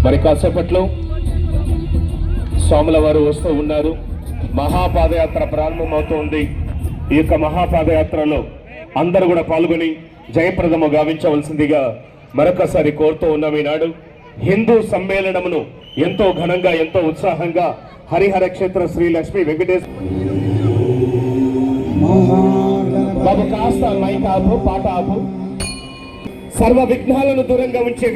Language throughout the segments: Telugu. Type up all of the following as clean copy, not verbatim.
మరి కాసేపట్లో స్వాముల వారు వస్తూ ఉన్నారు. మహాపాదయాత్ర ప్రారంభమవుతోంది. ఈ యొక్క మహాపాదయాత్రలో అందరూ కూడా పాల్గొని జయప్రదము గావించవలసిందిగా మరొకసారి కోరుతూ ఉన్నాం. ఈనాడు హిందూ సమ్మేళనమును ఎంతో ఘనంగా ఎంతో ఉత్సాహంగా హరిహర క్షేత్ర శ్రీ లక్ష్మీ వెంకటేశ్వర బాబు కాస్త మైక్ ఆపు, పాట ఆపు. సర్వ విఘ్నాలను దూరంగా ఉంచే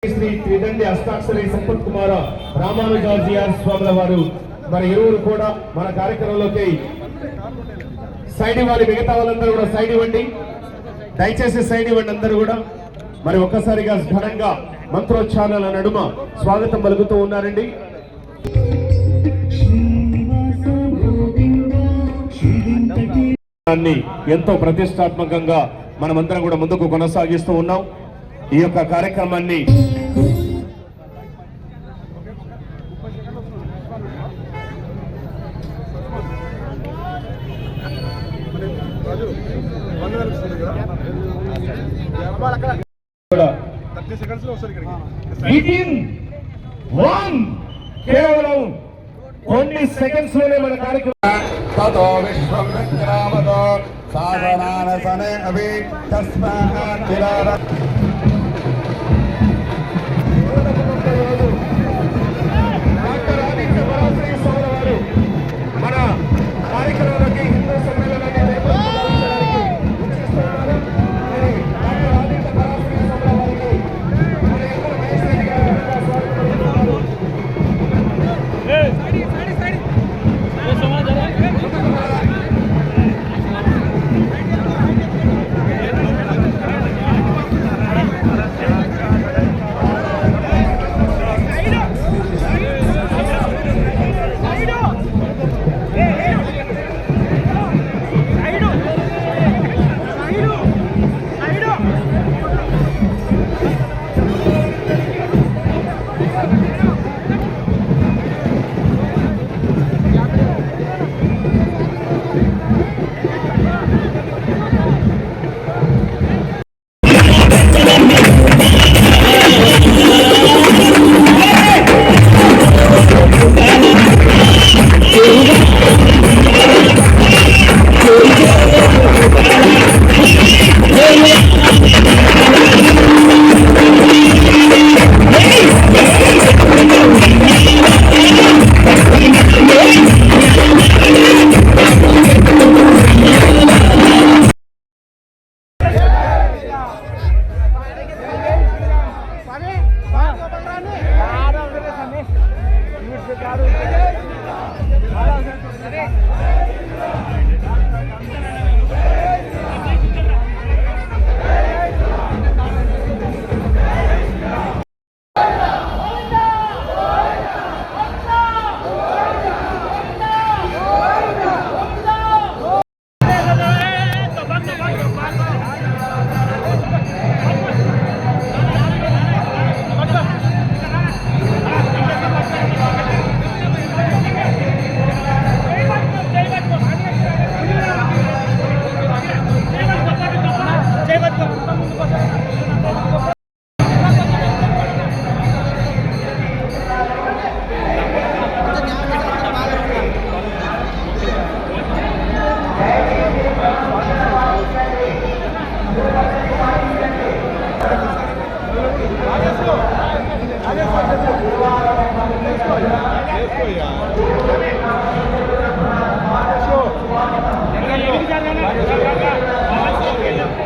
శ్రీ త్రిదండి అష్టాక్షరి సంపత్ కుమార రామానుజాచార్య స్వాముల వారు మరి ఇరువురు కూడా మన కార్యక్రమంలోకి సైడ్ ఇవ్వాలి. మిగతా వాళ్ళందరూ కూడా సైడ్ ఇవ్వండి, దయచేసి సైడ్ ఇవ్వండి అందరూ కూడా. మరి ఒక్కసారిగా ఘనంగా మంత్రోచ్చారణల నడుమ స్వాగతం పలుకుతూ ఉన్నారండి. ఎంతో ప్రతిష్టాత్మకంగా మనమందరం కూడా ముందుకు కొనసాగిస్తూ ఉన్నాం. ఈ యొక్క కార్యక్రమాన్ని కేవలం కొన్ని సెకండ్స్ లోనే మన కార్యక్రమం మన కార్యక్రమాలకి హిందూ సమ్మేళనాన్ని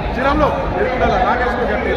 శ్రీరామ్లో నాగేశ్వర గట్టి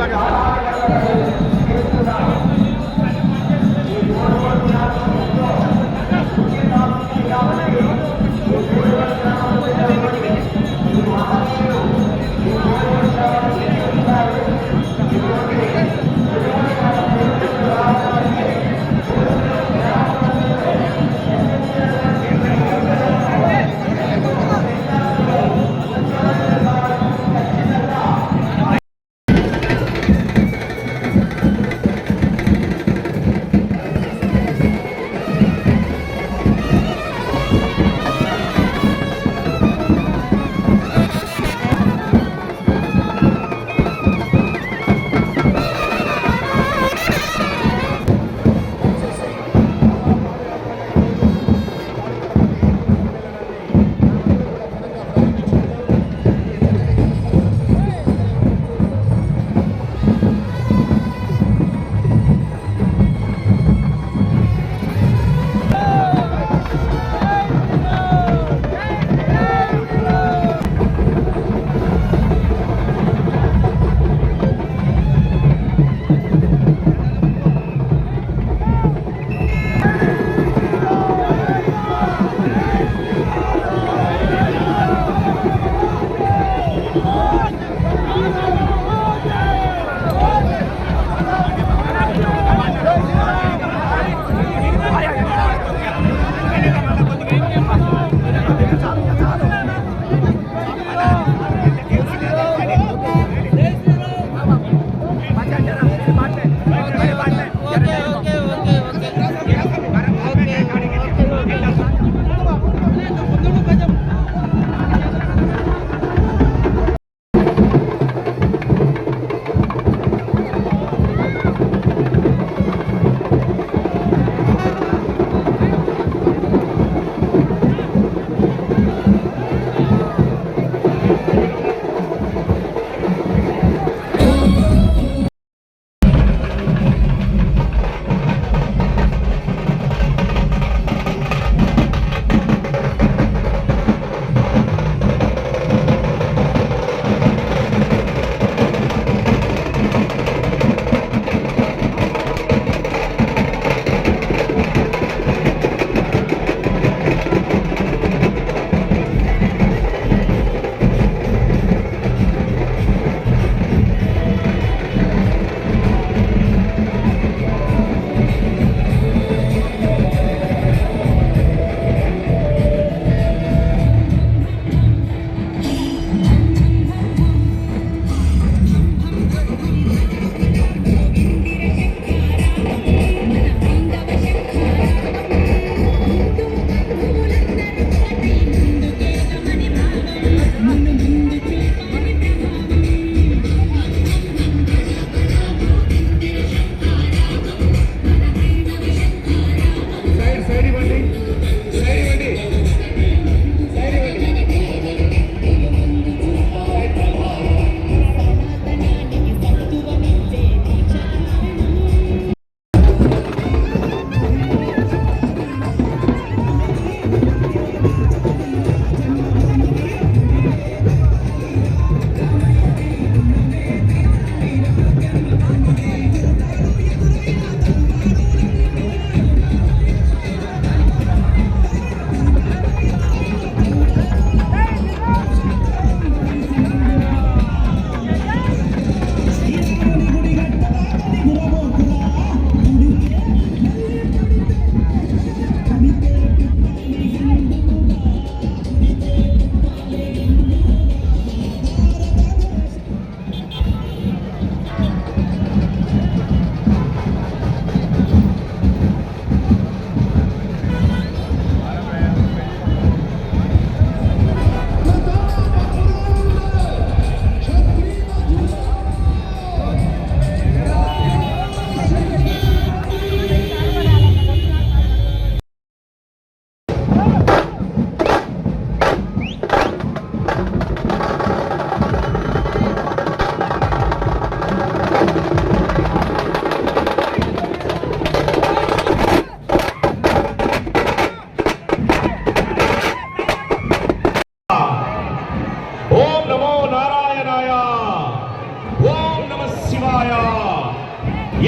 శివాయ.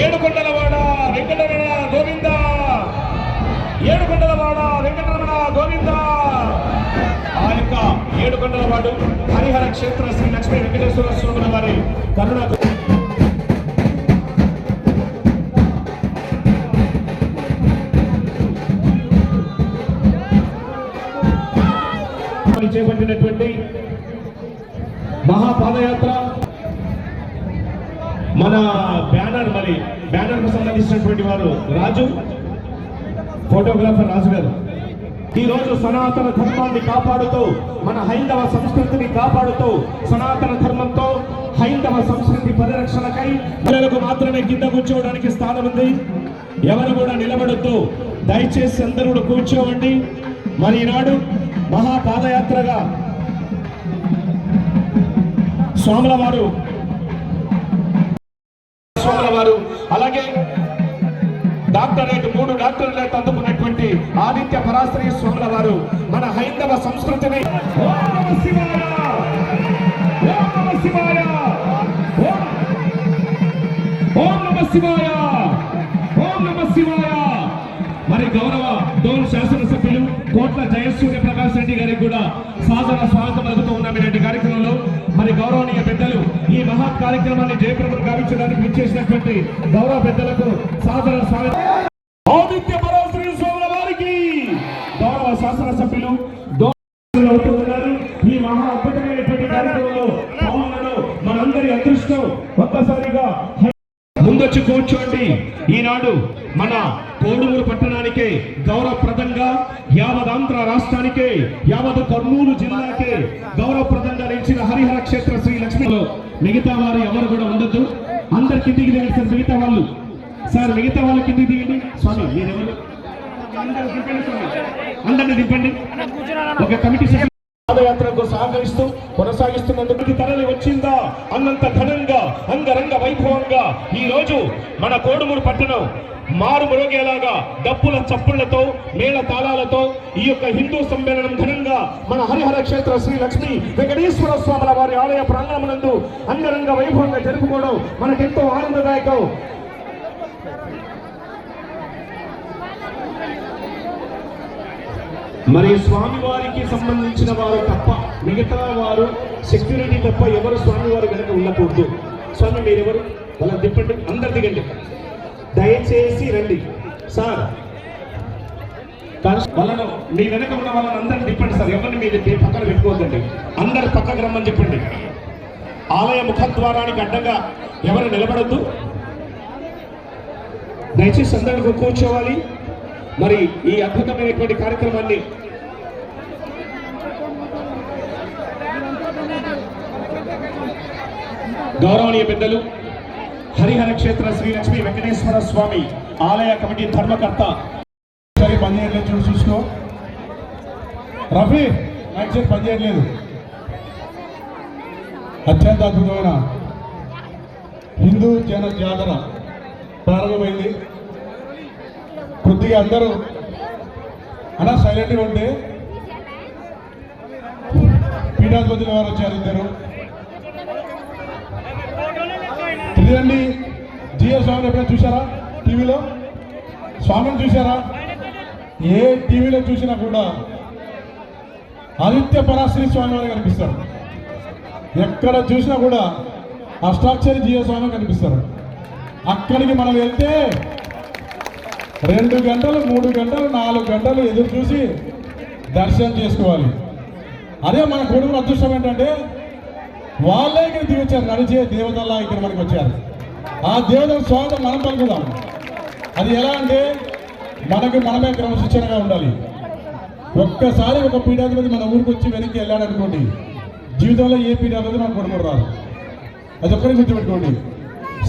ఏడుకొండలవాడ వెంకటరమణ గోవింద, ఏడుకొండలవాడ వెంకటరమణ గోవింద. ఆ యొక్క ఏడుకొండలవాడు హరిహర క్షేత్ర శ్రీ లక్ష్మీ వెంకటేశ్వర స్వాముల వారి కరుణ చేపట్టినటువంటి మహాపాదయాత్ర. మన బ్యానర్ కు సంబంధించినటువంటి వారు రాజు, ఫోటోగ్రాఫర్ రాజు గారు. ఈ రోజు సనాతన ధర్మాన్ని కాపాడుతూ, మన హైందవ సంస్కృతిని కాపాడుతూ, సనాతన ధర్మంతో హైందవ సంస్కృతి పరిరక్షణకై పిల్లలకు మాత్రమే కింద కూర్చోవడానికి స్థానం ఉంది. ఎవరు కూడా నిలబడొద్దు, దయచేసి అందరూ కూర్చోవండి. మరి ఈనాడు మహాపాదయాత్రగా స్వాముల వారు అలాగే డాక్టరేట్ 3 డాక్టరేట్ అందుకున్నటువంటి ఆదిత్య పరాశరి స్వాముల వారు మన హైందవ సంస్కృతిని మరి గౌరవ డోన్ శాసనసభ్యులు కోట్ల జయసూర్య ప్రకాష్ రెడ్డి గారికి కూడా సాదర స్వాగతం పలుకుతూ ఉన్నాం ఇలాంటి కార్యక్రమంలో. మరి గౌరవనీయ పెద్దలు ఈ మహత్ కార్యక్రమాన్ని జయప్రదం గావించడానికి విచ్చేసినటువంటి గౌరవ పెద్దలకు సాదర స్వాగతం. ఆదిత్య పరాశరి స్వాముల వారికి గౌరవ శాసనసభ్యులు ఉన్నారు. ఈ మహా అద్భుతమైనటువంటి కార్యక్రమంలో పాల్గొనడం మనందరి అదృష్టం. ఒక్కసారిగా ముందొచ్చి కూర్చోండి. ఈనాడు మన కోడుమూరు పట్టణానికే గౌరవప్రదంగా, యావదాంధ్ర రాష్ట్రానికే, యావత్ కర్నూలు జిల్లాకే గౌరవప్రదంగా నిలిచిన హరిహర క్షేత్ర శ్రీ లక్ష్మీలో మిగతా వారు ఎవరు కూడా ఉండొద్దు. అందరు కిందికి దిగండి సార్. మిగతా వాళ్ళు సార్, మిగతా వాళ్ళు కిందికి దిగండి. స్వామి మీరెవరు? అందరిని దింపండి. ఒక కమిటీ పాదయాత్రకు సహకరిస్తూ కొనసాగిస్తున్నందుకు తరలి వచ్చిందా అన్నంత ఘనంగా, అంగరంగ వైభవంగా ఈ రోజు మన కోడుమూరు పట్టణం మారు మ్రోగేలాగా డప్పుల చప్పుళ్లతో, మేళ తాళాలతో ఈ యొక్క హిందూ సమ్మేళనం ఘనంగా మన హరిహర క్షేత్ర శ్రీ లక్ష్మీ వెంకటేశ్వర స్వాముల వారి ఆలయ ప్రాంగణమునందు అంగరంగ వైభవంగా జరుపుకోవడం మనకెంతో ఆనందదాయకం. మరి స్వామివారికి సంబంధించిన వారు తప్ప మిగతా వారు సెక్యూరిటీ తప్ప ఎవరు స్వామివారి వెనక ఉండకూడదు. స్వామి మీరెవరు? వాళ్ళని తిప్పండి. అందరు దిగండి, దయచేసి రండి సార్. వాళ్ళను మీ వెనక ఉన్న వాళ్ళని అందరిని తిప్పండి సార్. ఎవరిని మీరు పక్కన పెట్టుకోవద్దండి. అందరు పక్కకు రమ్మని చెప్పండి. ఆలయ ముఖద్వారానికి అడ్డంగా ఎవరు నిలబడద్దు. దయచేసి అందరికీ కూర్చోవాలి. మరి ఈ అద్భుతమైనటువంటి కార్యక్రమాన్ని గౌరవనీయ పెద్దలు హరిహర క్షేత్ర శ్రీ లక్ష్మీ వెంకటేశ్వర స్వామి ఆలయ కమిటీ ధర్మకర్త పనిచేయట్లేదు, చూసుకో రఫీ, యాక్షన్ పనిచేయట్లేదు. అత్యంత అద్భుతమైన హిందూ జన జాతర ప్రారంభమైంది. కొద్దిగా అందరూ అలా సైలెంట్గా ఉంటే పీఠాధిపతుల వారు వచ్చారు ఇద్దరు. ఇదండి జియో స్వామిని ఎప్పుడైనా చూసారా? టీవీలో స్వామిని చూసారా? ఏ టీవీలో చూసినా కూడా ఆదిత్య పరాశరి స్వామి వారు కనిపిస్తారు. ఎక్కడ చూసినా కూడా అష్టాక్షరి జియో స్వామి కనిపిస్తారు. అక్కడికి మనం వెళ్తే 2 గంటలు 3 గంటలు 4 గంటలు ఎదురు చూసి దర్శనం చేసుకోవాలి. అదే మన కొడుకుల అదృష్టం ఏంటంటే వాళ్ళే ఇక్కడ దిగొచ్చారు. నడిచే దేవతల్లా ఇక్కడ మనకు వచ్చారు. ఆ దేవతల స్వాగతం మనం పలుకుదాం. అది ఎలా అంటే మనమే క్రమశిక్షణగా ఉండాలి. ఒక్కసారి ఒక పీఠాధిపతి మన ఊరికి వచ్చి వెనక్కి వెళ్ళాడనుకోండి, జీవితంలో ఏ పీఠాధిపతి మన కొడుకు రాదు. అది ఒక్కరికి గుర్తుపెట్టుకోండి.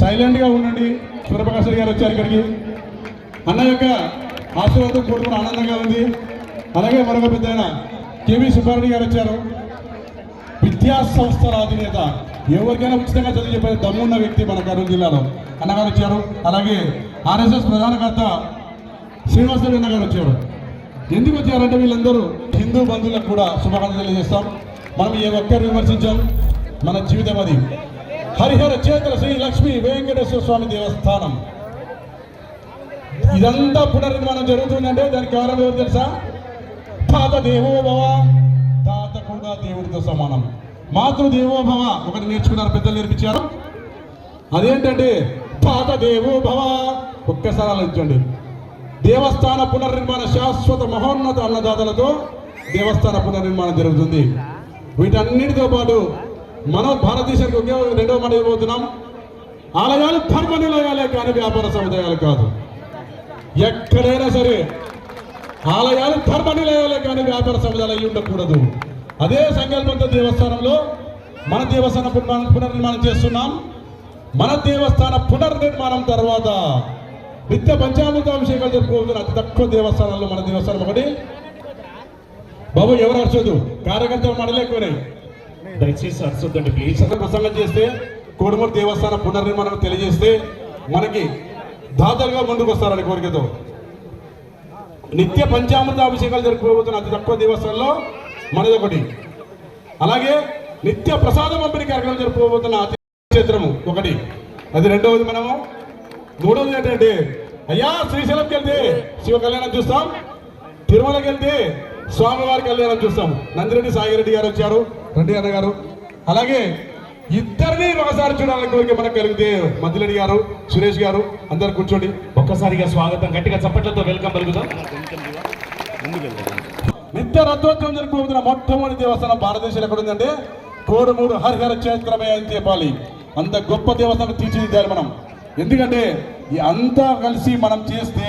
సైలెంట్గా ఉండండి. సూర్యప్రకాశ్ గారు వచ్చారు ఇక్కడికి. అన్న యొక్క ఆశీర్వాదం కోరుకుని ఆనందంగా ఉంది. అలాగే మరొక పెద్ద ఆయన కేవీ సుబ్బారెడ్డి గారు వచ్చారు. విద్యా సంస్థల అధినేత, ఎవరికైనా ఉచితంగా చదువు చెప్పే దమ్మున్న వ్యక్తి మన కర్నూలు జిల్లాలో అన్నగారు వచ్చారు. అలాగే ఆర్ఎస్ఎస్ ప్రధానకర్త శ్రీనివాసరెడ్డి అన్న గారు వచ్చారు. ఎందుకు వచ్చారంటే వీళ్ళందరూ హిందూ బంధువులకు కూడా శుభాకాంక్షలు తెలియజేస్తాం. మనం ఏ ఒక్కరు విమర్శించాం, మన జీవితం అది. హరిహర క్షేత్ర శ్రీ లక్ష్మీ వెంకటేశ్వర స్వామి దేవస్థానం. ఇదంతా పునర్నిర్మాణం జరుగుతుందంటే దానికి కారణం ఎవరు తెలుసా? తాత దేవోభవ. తాత కూడా దేవుడితో సమానం. మాతృదేవోభవ ఒకటి నేర్చుకున్నారు, పెద్దలు నేర్పించారు. అదేంటంటే తాత దేవోభవ. ఒక్కసారి ఆలోచించండి. దేవస్థాన పునర్నిర్మాణ శాశ్వత మహోన్నత అన్నదాతలతో దేవస్థాన పునర్నిర్మాణం జరుగుతుంది. వీటన్నిటితో పాటు మనం భారతదేశానికి ఒకే రెండవ మాట ఇవ్వబోతున్నాం. ఆలయాలు ధర్మ నిలయాలే కానీ వ్యాపార సముదాయాలు కాదు. ఎక్కడైనా సరే ఆలయాలు ధర్మ నిలయాలే కానీ వ్యాపార సముదాయాలు అయి ఉండకూడదు. అదే సంకల్పంతో దేవస్థానంలో మన దేవస్థాన పునర్నిర్మాణం చేస్తున్నాం. మన దేవస్థాన పునర్నిర్మాణం తర్వాత నిత్య పంచామృతాభిషేకాలు జరుపుకోవద్దు. అతి తక్కువ దేవస్థానాల్లో మన దేవస్థానం ఒకటి. బాబు ఎవరు అరచొద్దు, కార్యకర్తలు మనలేకున్నాయి, దయచేసి అరచొద్దండి ప్లీజ్. ప్రసంగం చేస్తే కోడుమూరు దేవస్థాన పునర్నిర్మాణం తెలియజేస్తే మనకి దాతలుగా ముందుకు వస్తారని కోరికతో నిత్య పంచామృతాభిషేకాలు జరుపుకోబోతున్న అతి తక్కువ దేవస్థానంలో మనది ఒకటి. అలాగే నిత్య ప్రసాద పంపిణీ కార్యక్రమం జరుపుకోబోతున్న అతి క్షేత్రము ఒకటి. అది రెండవది. మనము మూడవది ఏంటంటే అయ్యా శ్రీశైలంకి వెళ్తే శివ కళ్యాణం చూస్తాం, తిరుమలకి వెళ్తే స్వామివారి కళ్యాణం చూస్తాం. నందిరెడ్డి సాయిరెడ్డి గారు వచ్చారు, రెడ్డి అన్న గారు. అలాగే ఇద్దరిని ఒకసారి చూడాలని కోరిక మనకు కలిగితే మద్దిరెడ్డి గారు, సురేష్ గారు అందరు కూర్చోండి. ఒక్కసారిగా స్వాగతం గట్టిగా చప్పట్లతో వెల్కమ్ పలుకుతాం. నిత్య రథోత్సవం జరుపుకోబోతున్న మొట్టమొదటి దేవస్థానం భారతదేశంలో ఎక్కడ ఉందంటే కోడుమూరు హరిహర క్షేత్రమే అని చెప్పాలి. అంత గొప్ప దేవస్థానం తీర్చిదిద్దాలి మనం. ఎందుకంటే ఈ అంతా కలిసి మనం చేస్తే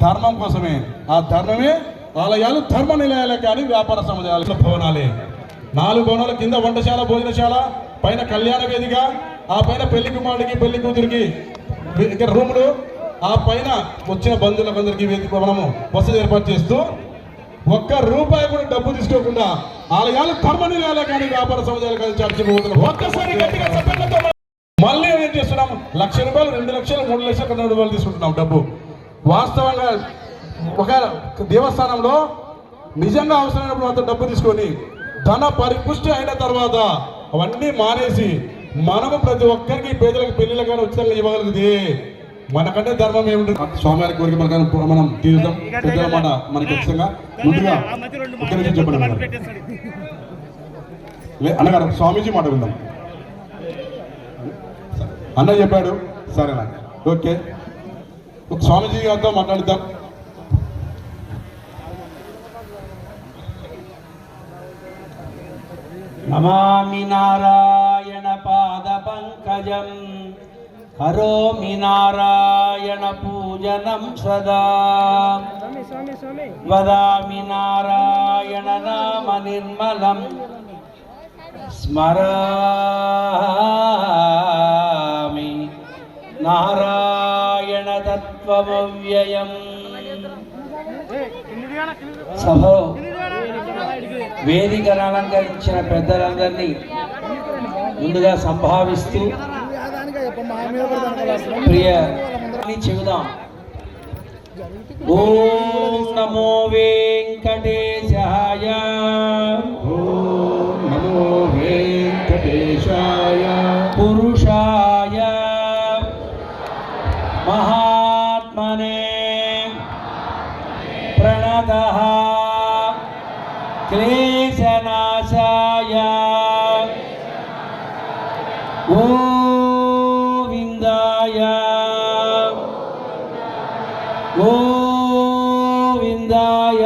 ధర్మం కోసమే. ఆ ధర్మమే ఆలయాలు ధర్మ నిలయాలే కానీ వ్యాపార సముదాయాలు భవనాలే. 4 భవనాల కింద వంటశాల, భోజనశాల, పైన కళ్యాణ వేదిక, ఆ పైన పెళ్లి కుమారుడికి పెళ్లి కూతురికి రూములు, ఆ పైన వచ్చిన బంధువులందరికీ వేదిక మనము వసతి ఏర్పాటు చేస్తూ ₹1 కూడా డబ్బు తీసుకోకుండా ఆలయాలు ధర్మ నిలయాలే కానీ వ్యాపార సముదాయాలు కానీ చర్చపోతున్నాం. ఒక్కసారి గట్టిగా చెప్పండి. మళ్ళీ ఏం చేస్తున్నాం? ₹1,00,000, ₹2 లక్షలు, ₹3 లక్షలు, ₹1,00,000 తీసుకుంటున్నాం డబ్బు. వాస్తవంగా ఒక దేవస్థానంలో నిజంగా అవసరమైనప్పుడు అంత డబ్బు తీసుకొని ధన పరిపుష్టి అయిన తర్వాత అవన్నీ మానేసి మనము ప్రతి ఒక్కరికి పేదలకు పెళ్లిళ్ళ కానీ ఉచితంగా ఇవ్వగలిగితే మనకంటే ధర్మం ఏమిటి? స్వామివారి కోరిక మనం తీరుతాం. పెద్దల మాట మనకి ఖచ్చితంగా. ముందుగా ఒక్క నిమిషం చెప్పండి అన్నగారు, స్వామీజీ మాట విందాం. అన్న చెప్పాడు, సరేనా? ఓకే, స్వామీజీ గారితో మాట్లాడిద్దాం. నమామి నారాయణ పాద పంకజం కరోమి నారాయణ పూజనం సదా వదామి నారాయణ నామ నిర్మలం స్మరామి నారాయణ తత్వమవ్యయం. సభలో వేదికను అలంకరించిన పెద్దలందరినీ ముందుగా సంభావిస్తూ ప్రియ చెబుదాం. ఓం నమో వెంకటేశాయ, ఓం నమో వెంకటేశాయ, పురుషాయ మహాత్మనే ప్రణతః క్లేశనాశాయ గోవిందాయ గోవిందాయ.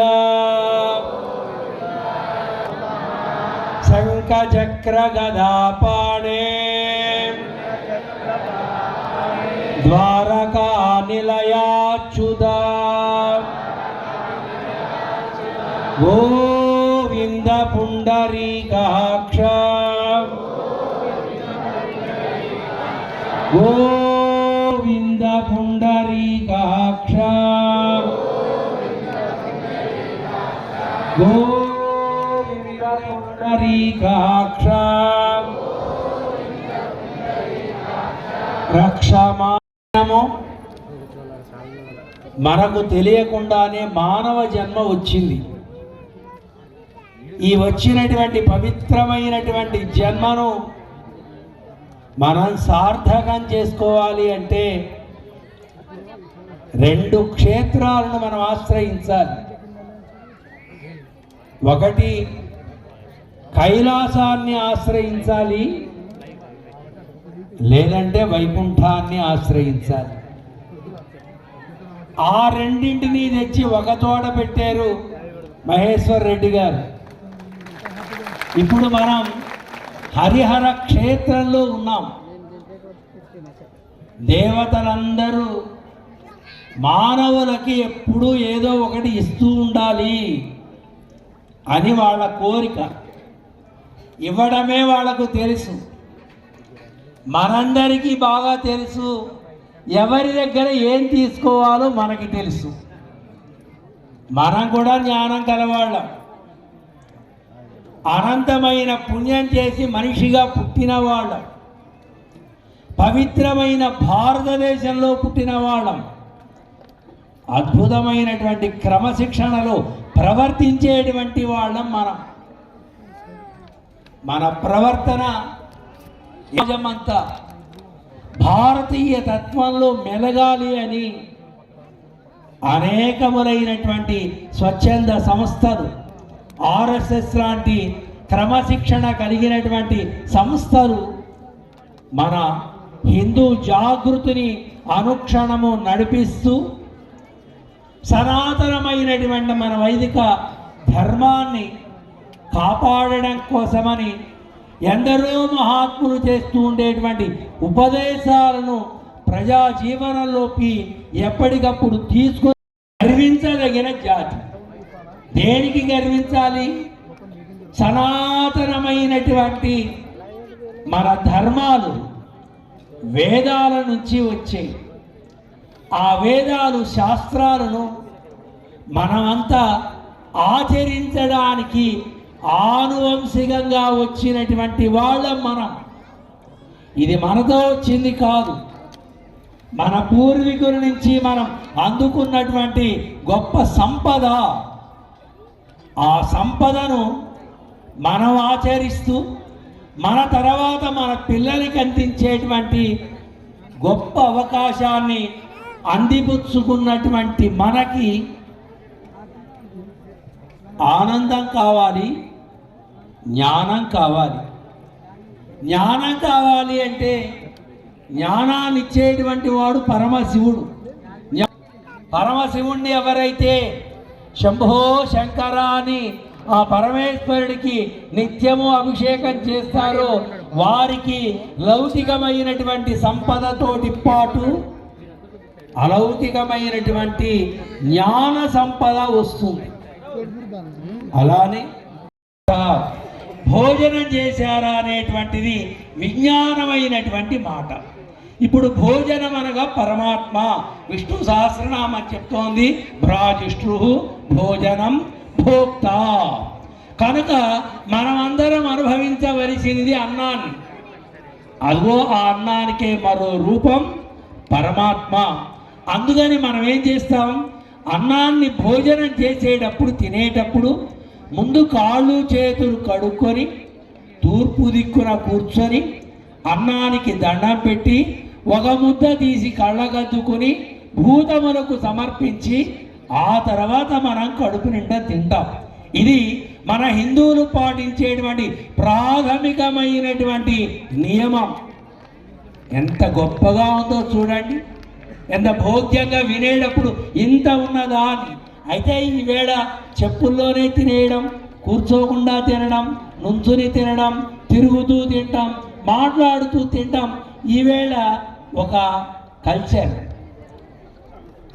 శంఖచక్ర గదాపాణే ద్వారకా నిలయాచ్యుతా గోవింద పుండరీకాక్ష గోవింద పుండరీకాక్ష గోవింద పుండరీకాక్ష రక్షమానము. మనకు తెలియకుండానే మానవ జన్మ వచ్చింది. ఈ వచ్చినటువంటి పవిత్రమైనటువంటి జన్మను మనం సార్థకం చేసుకోవాలి అంటే 2 క్షేత్రాలను మనం ఆశ్రయించాలి. ఒకటి కైలాసాన్ని ఆశ్రయించాలి, లేదంటే వైకుంఠాన్ని ఆశ్రయించాలి. ఆ రెండింటినీ తెచ్చి ఒక చోట పెట్టారు మహేశ్వర్ రెడ్డి గారు. ఇప్పుడు మనం హరిహర క్షేత్రంలో ఉన్నాం. దేవతలందరూ మానవులకి ఎప్పుడూ ఏదో ఒకటి ఇస్తూ ఉండాలి అని వాళ్ళ కోరిక. ఇవ్వడమే వాళ్ళకు తెలుసు. మనందరికీ బాగా తెలుసు ఎవరి దగ్గర ఏం తీసుకోవాలో మనకి తెలుసు. మనం కూడా జ్ఞానం కలవాళ్ళం. అనంతమైన పుణ్యం చేసి మనిషిగా పుట్టిన వాళ్ళం. పవిత్రమైన భారతదేశంలో పుట్టిన వాళ్ళం. అద్భుతమైనటువంటి క్రమశిక్షణలో ప్రవర్తించేటువంటి వాళ్ళం మనం. మన ప్రవర్తన నిజమంతా భారతీయ తత్వంలో మెలగాలి అని అనేకములైనటువంటి స్వచ్ఛంద సంస్థలు, ఆర్ఎస్ఎస్ లాంటి క్రమశిక్షణ కలిగినటువంటి సంస్థలు మన హిందూ జాగృతిని అనుక్షణము నడిపిస్తూ సనాతనమైనటువంటి మన వైదిక ధర్మాన్ని కాపాడడం కోసమని ఎందరో మహాత్ములు చేస్తూ ఉండేటువంటి ఉపదేశాలను ప్రజా జీవనంలోకి ఎప్పటికప్పుడు తీసుకొని గర్వించదగిన జాతి. దేనికి గర్వించాలి? సనాతనమైనటువంటి మన ధర్మాలు వేదాల నుంచి వచ్చాయి. ఆ వేదాలు శాస్త్రాలను మనమంతా ఆచరించడానికి ఆనువంశికంగా వచ్చినటువంటి వాళ్ళం మనం. ఇది మనతో వచ్చింది కాదు. మన పూర్వీకుల నుంచి మనం అందుకున్నటువంటి గొప్ప సంపద. ఆ సంపదను మనం ఆచరిస్తూ మన తర్వాత మన పిల్లలకి అందించేటువంటి గొప్ప అవకాశాన్ని అందిపుచ్చుకున్నటువంటి మనకి ఆనందం కావాలి, జ్ఞానం కావాలి. జ్ఞానం కావాలి అంటే జ్ఞానాన్ని ఇచ్చేటువంటి వాడు పరమశివుడు. పరమశివుణ్ణి ఎవరైతే శంభో శంకర అని ఆ పరమేశ్వరుడికి నిత్యము అభిషేకం చేస్తారో వారికి లౌకికమైనటువంటి సంపదతోటి పాటు అలౌకికమైనటువంటి జ్ఞాన సంపద వస్తుంది. అలానే భోజనం చేశారా అనేటువంటిది విజ్ఞానమైనటువంటి మాట. ఇప్పుడు భోజనం అనగా పరమాత్మ. విష్ణు సహస్రనామం చెప్తోంది భ్రాజిష్ఠు భోజనం భోక్త. కనుక మనమందరం అనుభవించవలసింది అన్నాన్ని. అదిగో ఆ అన్నానికే మరో రూపం పరమాత్మ. అందుకని మనం ఏం చేస్తాం? అన్నాన్ని భోజనం చేసేటప్పుడు, తినేటప్పుడు ముందు కాళ్ళు చేతులు కడుక్కొని తూర్పు దిక్కున కూర్చొని అన్నానికి దండం పెట్టి ఒక ముద్ద తీసి కళ్ళగద్దుకొని భూతములకు సమర్పించి ఆ తర్వాత మనం కడుపు నిండా తింటాం. ఇది మన హిందువులు పాటించేటువంటి ప్రాథమికమైనటువంటి నియమం. ఎంత గొప్పగా ఉందో చూడండి. ఎంత భోగ్యంగా వినేటప్పుడు ఇంత ఉన్నదా అని. అయితే ఈవేళ చెప్పుల్లోనే తినేయడం, కూర్చోకుండా తినడం, నుంచుని తినడం, తిరుగుతూ తింటాం, మాట్లాడుతూ తింటాం. ఈవేళ ఒక కల్చర్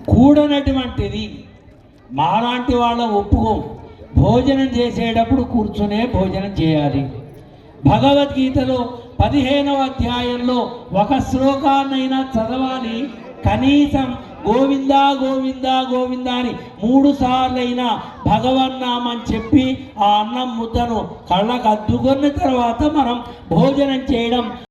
కూడనటువంటిది. మాలాంటి వాళ్ళ ఒప్పుకోం. భోజనం చేసేటప్పుడు కూర్చునే భోజనం చేయాలి. భగవద్గీతలో 15వ అధ్యాయంలో ఒక శ్లోకాన్నైనా చదవాలి. కనీసం గోవిందా గోవిందా గోవిందా అని 3 సార్లైనా భగవన్నామం చెప్పి ఆ అన్నం ముద్దను కళ్ళకు అద్దుకున్న తర్వాత మనం భోజనం చేయడం